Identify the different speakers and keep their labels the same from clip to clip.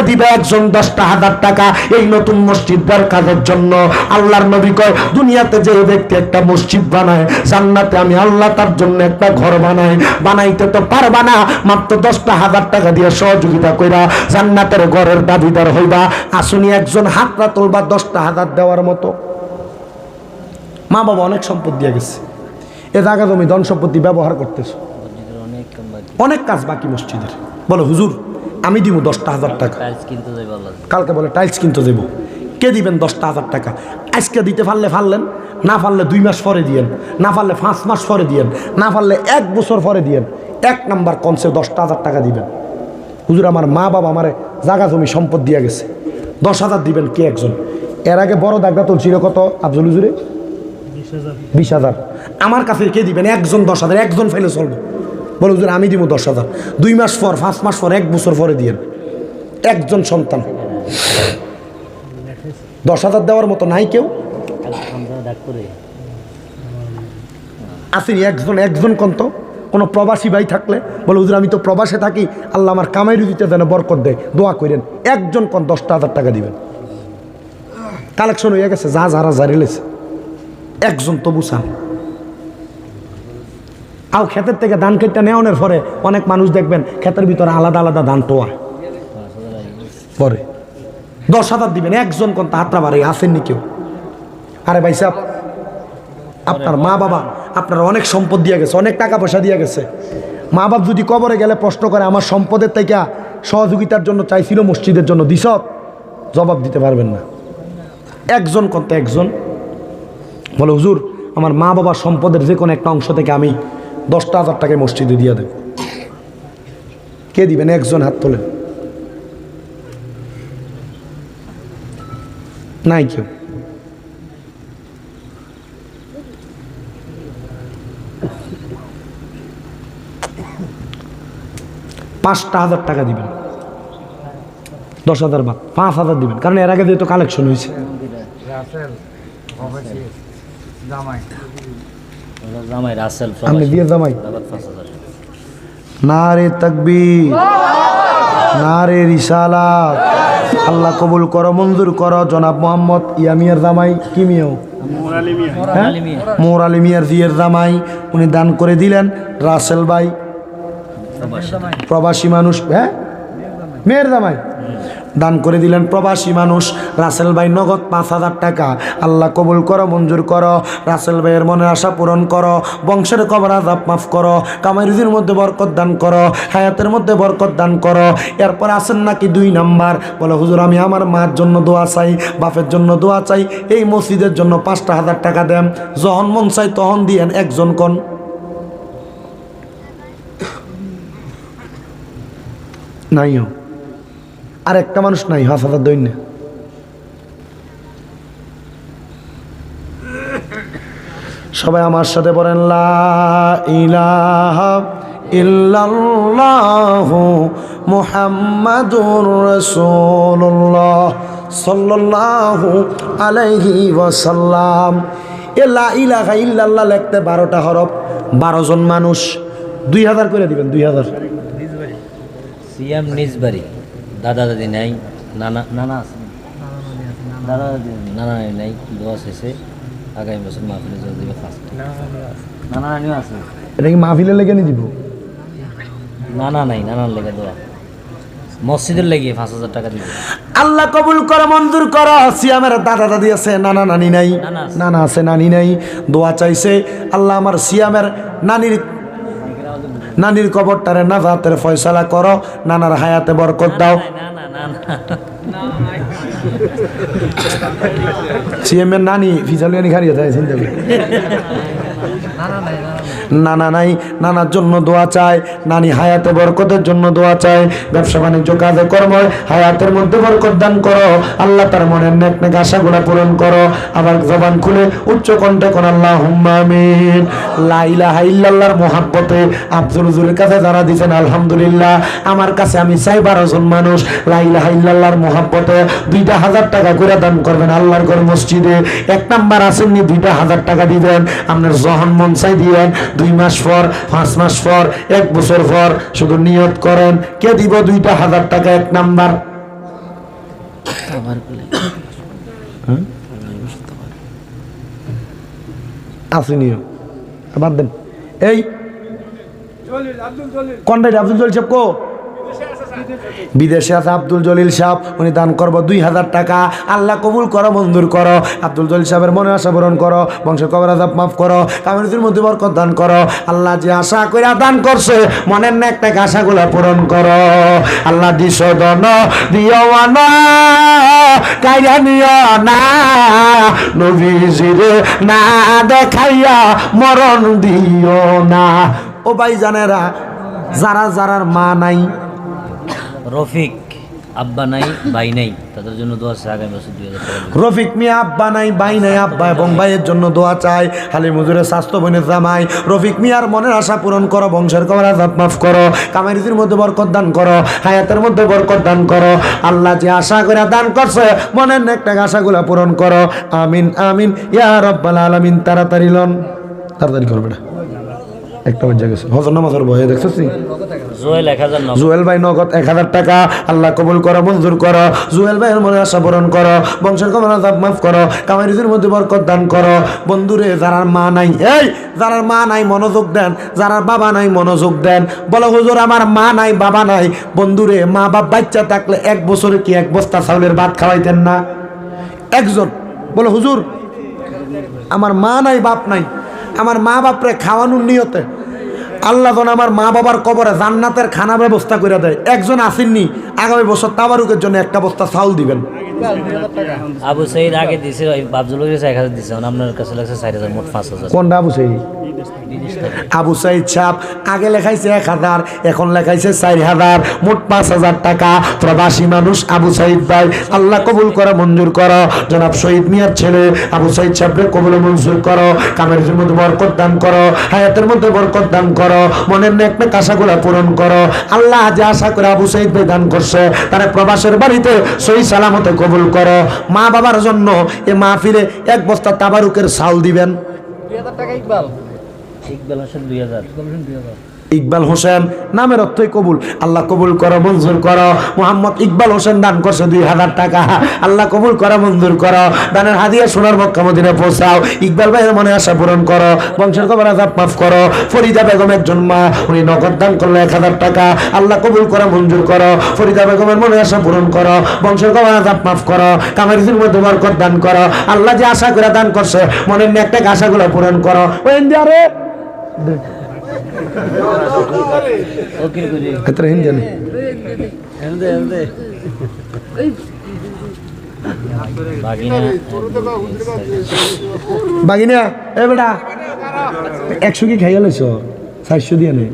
Speaker 1: কে দিবে একজন 10,000 টাকা এই নতুন মসজিদের কাজের জন্য? আল্লাহর নবী কয় দুনিয়াতে যে ব্যক্তি একটা মসজিদ বানায় জান্নাতে আমি আল্লাহ তার জন্য একটা ঘর বানাই। বানাইতে তো পারবা না, মাত্র 10,000 টাকা দিয়ে সহযোগিতা কইরা জান্নাতের ঘরের দাবিদার হইবা। আসুনি একজন হাতটা তুলবা 10,000 দেওয়ার মতো। মা বাবা অনেক সম্পদ দিয়ে গেছে, এ জায়গা তুমি ধন সম্পত্তি ব্যবহার করতেছো, অনেক কাজ বাকি মসজিদের। বলো হুজুর আমি দিব 10,000 টাকা, কালকে বলে টাইলস কিনতে দেবো। কে দিবেন 10,000 টাকা? আজকে দিতে পারলে পারলেন, না পারলে 2 মাস পরে দিয়েন, না পারলে 5 মাস পরে দিয়েন, না পারলে 1 বছর পরে দিয়েন। 1 নাম্বার কনসেপ্ট 10,000 টাকা দিবেন। হুজুর আমার মা বাবা আমার জায়গা জমি সম্পদ দিয়ে গেছে, 10,000 দিবেন কে একজন? এর আগে বড় দাগটা তুলছিল কত আফজল হুজুরে? 20,000। আমার কাছে কে দিবেন? একজন 10,000, একজন ফেলে চলবে। বলো হুজুর আমি দিব 10,000, 2 মাস পর, 5 মাস পর, 1 বছর পরে দিয়েন। একজন সন্তান 10,000 দেওয়ার মতো নাই কেউ আসেনি। একজন কন্ত কোনো প্রবাসী ভাই থাকলে বলে হুজুর আমি তো প্রবাসে থাকি, আল্লাহ আমার কামাই রুজিতে যেন বরকত দেয়, দোয়া করেন। একজন কোন 10,000 টাকা দিবেন? কালেকশন হয়ে গেছে, যা যারা জারি লেছে, একজন তবু চান। আও ক্ষেতের থেকে ধান কেটে নেওয়ানোর পরে অনেক মানুষ দেখবেন ক্ষেতের ভিতরে আলাদা আলাদা ধান টোয়া পরে। 10,000 দিবেন একজন কোন হাতটা বাড়ি আসেননি কেউ? আরে ভাই সাহেব আপনার মা বাবা আপনার অনেক সম্পদ দিয়ে গেছে, অনেক টাকা পয়সা দিয়ে গেছে। মা বাপ যদি কবরে গেলে প্রশ্ন করে আমার সম্পদের থেকে সহযোগিতার জন্য চাইছিল মসজিদের জন্য দিস, জবাব দিতে পারবেন না। একজন কত একজন বলে হুজুর আমার মা বাবার সম্পদের যে কোনো একটা অংশ থেকে আমি 10,000 টাকায় মসজিদে দিয়ে দেব। কে দিবেন? একজন হাত তোলেন। নাই কেউ। $5,000 টাকা দিবেন, 10,000 বাদ 5,000 দিবেন, কারণ এর আগে যেহেতু কালেকশন হয়েছে। নারে তাকবীর, নারে রিসালাত। আল্লাহ কবুল করো, মঞ্জুর করো। জনাব মোহাম্মদ ইয়ামিয়ার জামাই, কি মিয়াও মোর আলী মিয়ার জিয়ের জামাই, উনি দান করে দিলেন। রাসেল ভাই প্রবাসী মানুষ, হ্যাঁ মেয়ের জামাই দান করে দিলেন, প্রবাসী মানুষ। রাসেল ভাই নগদ 5,000 টাকা। আল্লাহ কবুল করো, মঞ্জুর করো। রাসেল ভাইয়ের মনের আশা পূরণ করো, বংশের কবর আযাব মাফ করো, কামাই রুজির মধ্যে বরকত দান করো, হায়াতের মধ্যে বরকত দান করো। এরপর আসেন নাকি 2 নাম্বার, বলে হুজুর আমি আমার মার জন্য দোয়া চাই, বাপের জন্য দোয়া চাই, এই মসজিদের জন্য 5,000 টাকা দেন। যখন মন চাই তখন দিয়েন। একজন কোন? নাইও। আর একটা মানুষ নাই 5,000 দৈন্য। সবাই আমার সাথে বলেন লা ইলাহা ইল্লাল্লাহু মুহাম্মাদুর রাসূলুল্লাহ সাল্লাল্লাহু আলাইহি ওয়াসাল্লাম। এ লা ইলাহা ইল্লাল্লাহ লিখতে 12টা হরফ, 12 জন মানুষ 2,000 করে দিবেন। 2,000
Speaker 2: সিয়াম নিজবাড়ি, দাদা দাদি নাই, নানা নানা আছে, দাদা দাদি নানা নাই, দোয়া শেষে আগামী বছর মাহফিলে জল দিবে। ফার্স্ট নানা নানিও আছে।
Speaker 1: এটা কি মাহফিলে লেগে নি দিব?
Speaker 2: নানা নাই, নানার লেগে দোয়া, মসজিদের লেগে 5,000 টাকা দিবে।
Speaker 1: আল্লাহ কবুল করো, মঞ্জুর করো। সিয়ামের দাদা দাদি আছে, নানা নানি নাই, নানা আছে নানি নাই, দোয়া চাইছে। আল্লাহ আমার সিয়ামের নানির কবরটারে নাজাতের ফয়সালা করো, নানার হায়াতে বরকত দাও। সিএমের নানি ফিজালিয়ানি খারিয়ে যায় চিন্তা করি। নানা নাই, নানার জন্য দোয়া চায়। নানি হায়াতে বরকতের জন্য দোয়া চায়। ব্যবসা বাণিজ্য কাজে কর্ম হায়াতের মধ্যে বরকত দান করো। আল্লাহ তার মনের নেক নেক আশাগুলো পূরণ করো। আবার জবান খুলে উচ্চ কণ্ঠে কোন আল্লাহুম্মা আমিন। লা ইলাহা ইল্লাল্লাহর মহব্বতে আফজল হুজুরের কাছে যারা দিয়েছেন আলহামদুলিল্লাহ। আমার কাছে আমি চাই 12 জন মানুষ লা ইলাহা ইল্লাল্লাহর মহব্বতে 2,000 টাকা করে দান করবেন আল্লাহর ঘর মসজিদে। 1 নাম্বার আসেননি 2,000 টাকা দিবেন। আপনার যখন মন চাই দিবেন। 2 মাস পর, 5 মাস পর, 1 বছর পর শুধু নিয়ত করেন কে দিব 2,000 টাকা। 1 নাম্বার আসেনিও বাদ দেন। এই কোনটা আব্দুল জলিল সাহেব কো? বিদেশে আছে আব্দুল জলিল সাহেব, উনি দান করবো 2000 টাকা। আল্লাহ কবুল করো, মঞ্জুর করো। আব্দুল জলিল সাহেবের মনে আশা পূরণ করো, বংশের কবর আযাব মাফ করো, কামিনীর মধ্যে বরকত দান করো। আল্লাহ যে আশা কইরা দান করছে মনের না একটা আশাগুলা পূরণ করো। আল্লাহ দিশোদন দিও না কাইরা নিও না, নবীজিরে না দেখাইয়া মরণ দিও না। ও ভাই জানেরা, যারা যারার মা নাই,
Speaker 2: রফিক আব্বা নাই ভাই নাই, তাদের জন্য দোয়া আছে আগামী বছর 2000 টাকা।
Speaker 1: রফিক মিয়া আব্বা নাই, ভাই নাই, আব্বা এবং ভাইয়ের জন্য দোয়া চাই। হালিম হুজুরের স্বাস্থ্য বোনের জামাই রফিক মিয়ার মনের আশা পূরণ করো, বংশের কবর আযাব মাফ করো, কামারিজির মধ্যে বরকত দান করো, হায়াতের মধ্যে বরকত দান করো। আল্লাহ যে আশা করে দান করছে মনের একটা আশাগুলা পূরণ করো। আমিন আমিন ইয়া রাব্বাল আলামিন। তাড়াতাড়ি লন, তাড়াতাড়ি করবে না, একটা বাজে গেছে। হজর নামাজের ভয়ে দেখছিস
Speaker 2: জুয়েল 1000 নগদ।
Speaker 1: জুয়েল ভাই নগদ 1000 টাকা। আল্লাহ কবুল করো, মঞ্জুর করো। জুয়েল ভাইয়ের মনে আশা পূরণ করো, বংশের কবর আযাব মাফ করো, কামারিজির মধ্যে বরকত দান করো। বন্ধুরে যারার মা নাই, এই যারার মা নাই মনোযোগ দেন, যারার বাবা নাই মনোযোগ দেন। বলো হুজুর আমার মা নাই বাবা নাই। বন্ধুরে মা বাপ বাচ্চা থাকলে 1 বছরে কি 1 বস্তা চাউলের ভাত খাওয়াইতেন না? একজন বলো হুজুর আমার মা নাই বাপ নাই, আমার মা বাপরে খাওয়ানোর নিয়তে আল্লাহ যেন আমার মা বাবার কবরে জান্নাতের খানা ব্যবস্থা করে দেয়। একজন আসেননি, আগামী বছর তাবারুকের জন্য 1 বস্তা চাউল দিবেন।
Speaker 2: আবু সাইদ আগে দিছে, বাবজুল 1000 দিছে, আপনার কাছে লাগছে 4000, মোট 5000।
Speaker 1: কোনটা আবু সাইদ? আবু সাইদ সাহেব আগে লেখাইছে 1000, এখন লেখাইছে 4000, মোট 5000 টাকা। প্রবাসী মানুষ আবু সাইদ ভাই, আল্লাহ কবুল করে মঞ্জুর করো। জনাব শহীদ মিয়ার ছেলে আবু সাইদ সাহেবকে কবুল মঞ্জুর করো, কামের মধ্যে বরকত দান করো, হায়াতের মধ্যে বরকত দান করো, মনের নেক নেক আশাগুলো পূরণ করো। আল্লাহ যে আশা করে আবু সাইদ ভাই দান করছে তারা প্রবাসের বাড়িতে সহি সালামতে কবুল করো। মা বাবার জন্য এ মাহফিলে 1 বস্তা তাবারুকের চাউল দিবেন।
Speaker 2: 2000 টাকা ইকবাল হোসেন 2000।
Speaker 1: ইকবাল হোসেন নামের অর্থই কবুল। আল্লাহ কবুল করো, মঞ্জুর করো। মোহাম্মদ ইকবাল হোসেন দান করছে 2000 টাকা। আল্লাহ কবুল করো, মঞ্জুর করো। দানের হাদিয়া সোনার মক্কা মদিনায় পৌঁছাও। ইকবাল ভাইয়ের মনে আশা পূরণ করো, বংশের কবর আযাব মাফ করো। ফরিদা বেগম একজন মা, উনি নগদ দান করলো 1000 টাকা। আল্লাহ কবুল করো, মঞ্জুর করো। ফরিদা বেগমের মনে আশা পূরণ করো, বংশের কবর আযাব মাফ করো, কামারিজির মধ্যে বরকত দান করো। আল্লাহ যে আশা করে দান করছে মনের নেক নেক আশাগুলো পূরণ করো। ওই ইন্ডিয়ারে
Speaker 2: ওকে করি
Speaker 1: এত হিন জানি বাগিনা এ বেটা 100 কি খাইয়া লইছ? 400 দিয়ে নে।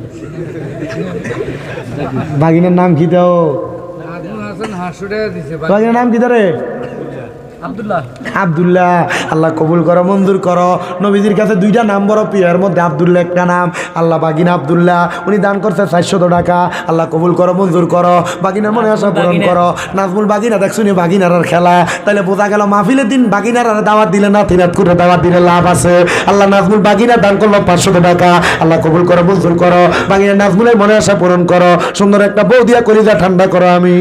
Speaker 1: বাগিনার নাম কি দাও? বাগিনার নাম কি রে? আব্দুল্লাহ। আল্লাহ কবুল করো, মঞ্জুর করো। নবীজির কাছে 2টা নাম বড় প্রিয়, এর মধ্যে আব্দুল্লাহ একটা নাম। আল্লাহ বাগিনা আব্দুল্লাহ, উনি দান করছে 400 টাকা। আল্লাহ কবুল করো, মঞ্জুর করো। বাগিনার মনে আশা পূরণ করো। নাজমুল বাগিনা দেখছুনি বাগিনার খেলা, তাহলে বোঝা গেল মাহফিলের দিন বাগিনার দাওয়াত দিলে না, তিনাতপুরে দাওয়াত দিলে লাভ আছে। আল্লাহ নাজমুল বাগিনা দান করলো 500 টাকা। আল্লাহ কবুল করো, মঞ্জুর করো। বাগিনা নাজমুলের মনে আশা পূরণ করো। সুন্দর একটা বউ দিয়া কলিজা ঠান্ডা করো। আমি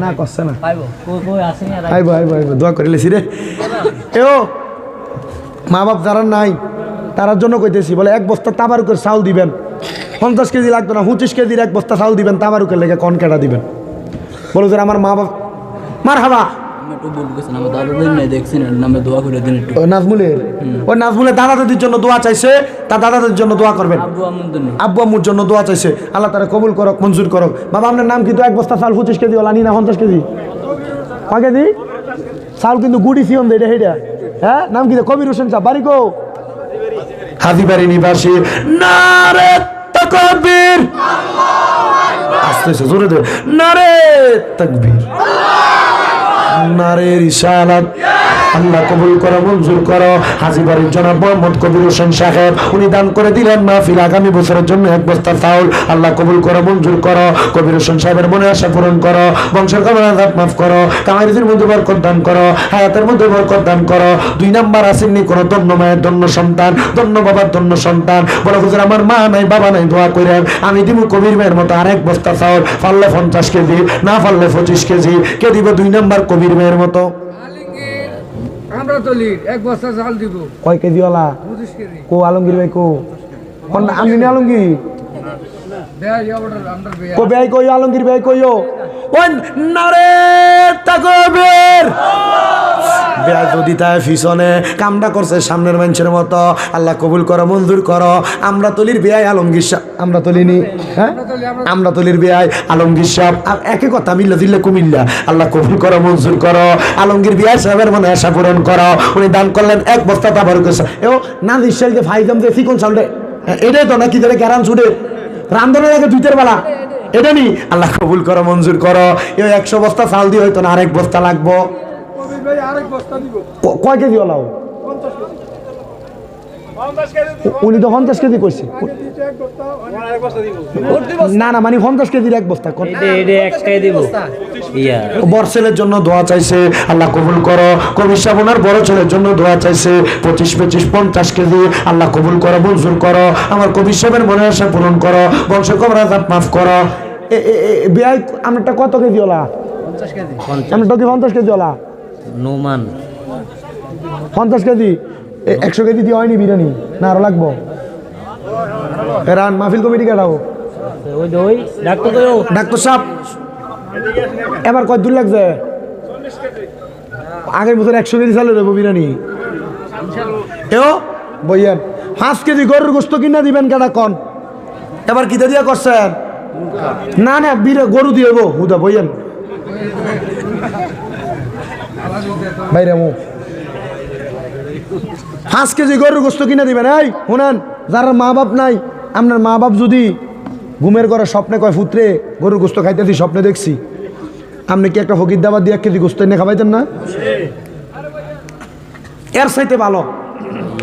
Speaker 1: না করছে না, আইব আইব আইব, দোয়া করে লেছি রে। এও মা বাপ যারা নাই তারার জন্য কইতেছি, বলে 1 বস্তা তাবারুকের চাউল দিবেন। 50 কেজি লাগবে না, 25 কেজির 1 বস্তা চাউল দিবেন। তাবারুকের লেগে কোন কেটা দিবেন? বলো যে আমার মা বাপ মার হাবা নাজমুলের, ওই নাজমুলের দাদা দাদির জন্য দোয়া চাইছে, তার দাদা দাদির জন্য দোয়া করবেন। আব্বু আম্মুর জন্য দোয়া চাইছে, আল্লাহ তারা কবুল করক, মঞ্জুর করক। বাবা আপনার নাম কিন্তু 1 বস্তা চাল 25 কেজি ওলা নি না 50 কেজি কয় কেজি চাল কিন্তু গুড়ি সিয়ন দে এটা। হ্যাঁ নাম কি? কবির হোসেন সাহেব, বাড়ি কো? হাজিবাড়ি নিবাসী। নারে তাকবীর, আস্তে আস্তে জোরে দে। নারে তাকবীর, নারে রিসালাত, আল্লাহ কবুল করো, মঞ্জুর করো। হাজী বাড়ির জনাব মোহাম্মদ কবির হোসেন সাহেব উনি দান করে দিলেন মাহফিল আগামী বছরের জন্য 1 বস্তা চাউল। আল্লাহ কবুল করো, মঞ্জুর করো। কবির হোসেন সাহেবের মনে আশা পূরণ করো, বংশের কামনা মাফ করো, কামাইদের মধ্যে বরকত দান করো, হায়াতের মধ্যে বরকত দান করো। 2 নাম্বার আসেননি কোন ধন্য মায়ের ধন্য সন্তান, ধন্য বাবার ধন্য সন্তান, বড় হুজুর আমার মা নাই বাবা নাই, দোয়া করেন আমি দিব কবির ভাইয়ের মতো আরেক বস্তা চাউল, পারলে 50 কেজি, না পারলে 25 কেজি। কে দিব 2 নাম্বার কবির ভাইয়ের মতো?
Speaker 3: আমরা তো লিড 1 বস্তা চাল দিব।
Speaker 1: কয় কেজি ওলা?
Speaker 3: 25 কেজি।
Speaker 1: কো আলমগীর ভাই কো? কোন আমি না আলমগীর
Speaker 3: দেয় অর্ডার আমরা
Speaker 1: কো ভাই কই আলমগীর ভাই কইও ওই নারে তাকবীর। বেয়াই যদি তাই পিছনে কামটা করছে সামনের মানুষের মতো। আল্লাহ কবুল করো, মঞ্জুর করো। আমরা তলির বেয়াই আলমগীর সাহেব, আমরা তলিনি, হ্যাঁ আমরা তলির বেয়াই আলমগীর সাহেব একই কথা, মিল্লা জিল্লা কুমিল্লা। আল্লাহ কবুল করো, মঞ্জুর করো। আলমগীর বেয়াই সাহেবের মনে আশা পূরণ করো। উনি দান করলেন 1 বস্তা তাবার কইছে এও না দিশাল যে ফাইজাম যে চিকন চাউল এটাই তো নাকি যেটা গ্যারান ছুটে রান্ধনের আগে 2 বেলা এটা নি। আল্লাহ কবুল করো, মঞ্জুর করো। 100 বস্তা চাল দিয়ে হয়তো না আরেক বস্তা লাগবো।
Speaker 3: ভাই আরেক বস্তা দিব।
Speaker 1: কয় কেজি হলাও?
Speaker 3: 50 কেজি।
Speaker 1: উনি তো 50 কেজি কইছে। না না মানে 50 কেজির 1 বস্তা
Speaker 2: এটা একটাই দিব ইয়া
Speaker 1: বড় ছেলের জন্য দোয়া চাইছে, আল্লাহ কবুল করো। কবির সাহেব ওনার বড় ছেলের জন্য দোয়া চাইছে 25 25 50 কেজি। আল্লাহ কবুল করো, মঞ্জুর করো। আমার কবির সাহেবের মনে আশা পূরণ করো, বংশ কবর আযাব মাফ করো। বিয়াই আমারটা কত কেজি হলা?
Speaker 3: 50 কেজি।
Speaker 1: আমারটা কি 50 কেজি হলা?
Speaker 2: নোমান
Speaker 1: 50 কেজি 100 কেজি দিয়ে হয়নি বিরিয়ানি না আরো লাগবো? এরান মাহফিল কমিটি কাটাও।
Speaker 2: ওই ডাক্তার কইও
Speaker 1: ডাক্তার সাহেব এবার কত দূর লাগছে? আগের বছর 100 কেজি চালু দেবো বিরিয়ানি। এও বইয়েন 5 কেজি গরুর গোস্ত কিনা দিবেন কেডা কন? এবার কিতা দিয়া করছেন? না না গরু দিয়ে গো হুদা বইয়েন বাইরে মু 5 কেজি গরুর গোস্ত কিনা দিবেন। এই শুনেন, যারা মা বাপ নাই, আপনার মা বাপ যদি ঘুমের ঘরে স্বপ্নে কয় পুত্রে গরুর গোস্ত খাইতেছি স্বপ্নে দেখছি, আপনি কি একটা ফকির দাবার দিয়ে 1 কেজি গোস্ত এনে খাবাইতেন না? এর চাইতে ভালো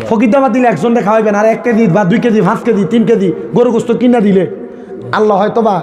Speaker 1: ফকির দাবার দিলে একজনকে খাওয়াইবেন, আর 1 কেজি বা 2 কেজি 5 কেজি 3 কেজি গরুর গোস্ত কিনা দিলে আল্লাহ হয়তো বা